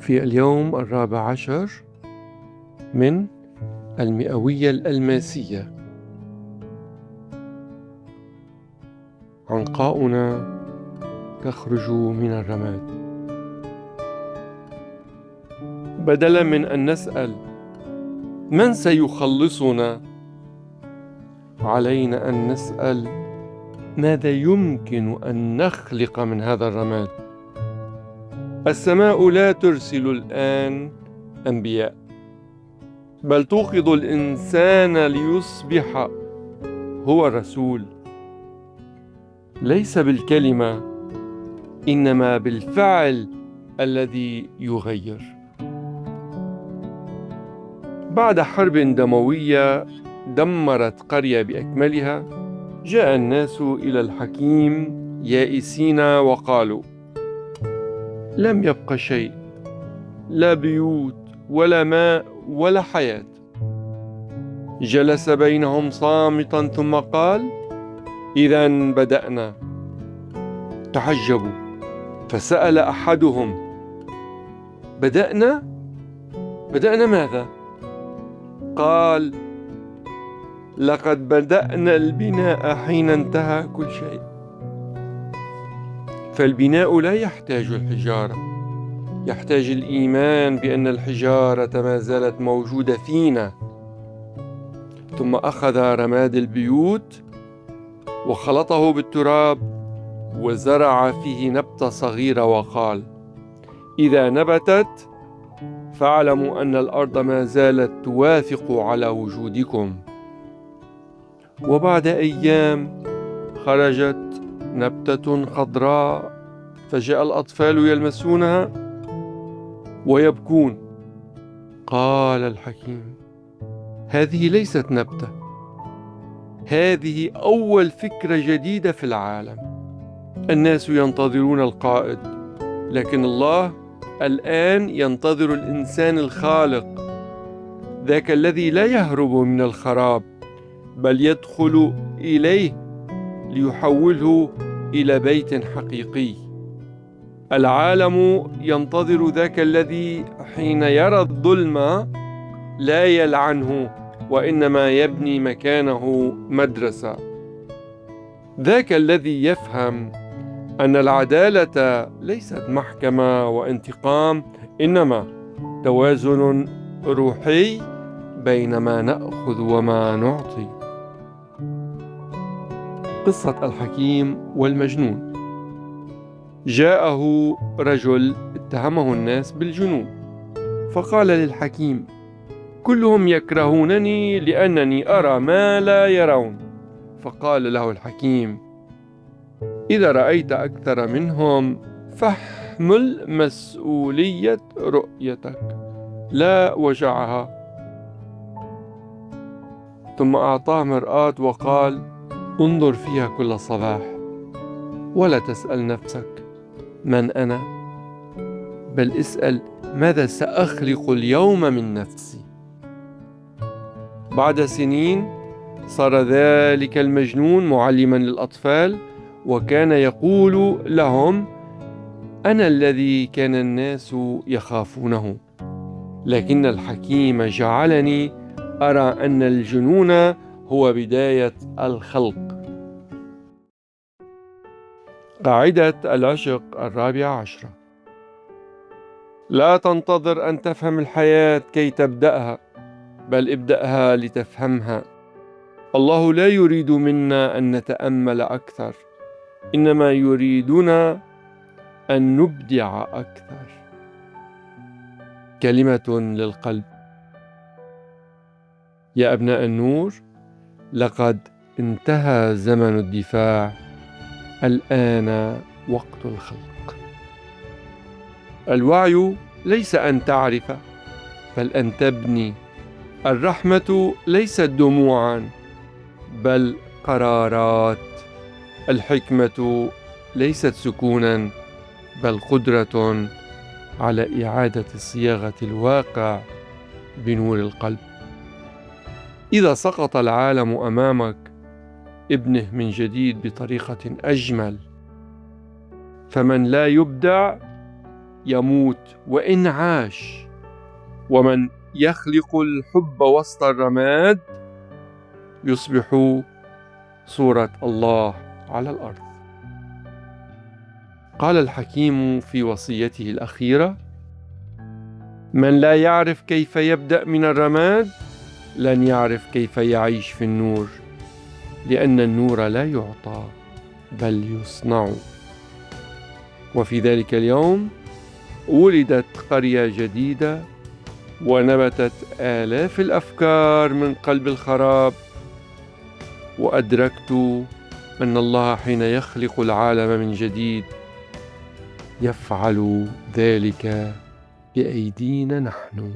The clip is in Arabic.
في اليوم 14 من المئوية الألماسية، عنقاؤنا تخرج من الرماد. بدلا من أن نسأل من سيخلصنا، علينا أن نسأل ماذا يمكن أن نخلق من هذا الرماد. السماء لا ترسل الآن أنبياء، بل توقظ الإنسان ليصبح هو الرسول، ليس بالكلمة إنما بالفعل الذي يغير. بعد حرب دموية دمرت قرية بأكملها، جاء الناس إلى الحكيم يائسين وقالوا: لم يبق شيء، لا بيوت ولا ماء ولا حياة. جلس بينهم صامتا ثم قال: إذن بدأنا. تعجبوا، فسأل أحدهم: بدأنا ماذا؟ قال: لقد بدأنا البناء حين انتهى كل شيء. فالبناء لا يحتاج الحجارة، يحتاج الإيمان بأن الحجارة ما زالت موجودة فينا. ثم أخذ رماد البيوت وخلطه بالتراب وزرع فيه نبتة صغيرة وقال: إذا نبتت فاعلموا أن الأرض ما زالت توافق على وجودكم. وبعد أيام خرجت نبتة خضراء، فجاء الأطفال يلمسونها ويبكون. قال الحكيم: هذه ليست نبتة، هذه أول فكرة جديدة في العالم. الناس ينتظرون القائد، لكن الله الآن ينتظر الإنسان الخالق، ذاك الذي لا يهرب من الخراب بل يدخل إليه ليحوله إلى بيت حقيقي. العالم ينتظر ذاك الذي حين يرى الظلم لا يلعنه، وإنما يبني مكانه مدرسة. ذاك الذي يفهم أن العدالة ليست محكمة وانتقام، إنما توازن روحي بين ما نأخذ وما نعطي. قصة الحكيم والمجنون. جاءه رجل اتهمه الناس بالجنون، فقال للحكيم: كلهم يكرهونني لأنني أرى ما لا يرون. فقال له الحكيم: إذا رأيت أكثر منهم فاحمل مسؤولية رؤيتك لا وجعها. ثم أعطاه مرآة وقال: انظر فيها كل صباح، ولا تسأل نفسك من أنا، بل اسأل ماذا سأخلق اليوم من نفسي. بعد سنين صار ذلك المجنون معلما للأطفال، وكان يقول لهم: أنا الذي كان الناس يخافونه، لكن الحكيم جعلني أرى أن الجنون هو بداية الخلق. قاعدة العشق 14: لا تنتظر أن تفهم الحياة كي تبدأها، بل ابدأها لتفهمها. الله لا يريد منا أن نتأمل أكثر، إنما يريدنا أن نبدع أكثر. كلمة للقلب. يا أبناء النور، لقد انتهى زمن الدفاع، الآن وقت الخلق. الوعي ليس أن تعرف، بل أن تبني. الرحمة ليست دموعا، بل قرارات. الحكمة ليست سكونا، بل قدرة على إعادة صياغة الواقع بنور القلب. إذا سقط العالم أمامك، ابنه من جديد بطريقة أجمل. فمن لا يبدع يموت وإن عاش، ومن يخلق الحب وسط الرماد يصبح صورة الله على الأرض. قال الحكيم في وصيته الأخيرة: من لا يعرف كيف يبدأ من الرماد لن يعرف كيف يعيش في النور، لأن النور لا يعطى بل يصنع. وفي ذلك اليوم ولدت قرية جديدة، ونبتت آلاف الأفكار من قلب الخراب، وأدركت أن الله حين يخلق العالم من جديد يفعل ذلك بأيدينا نحن.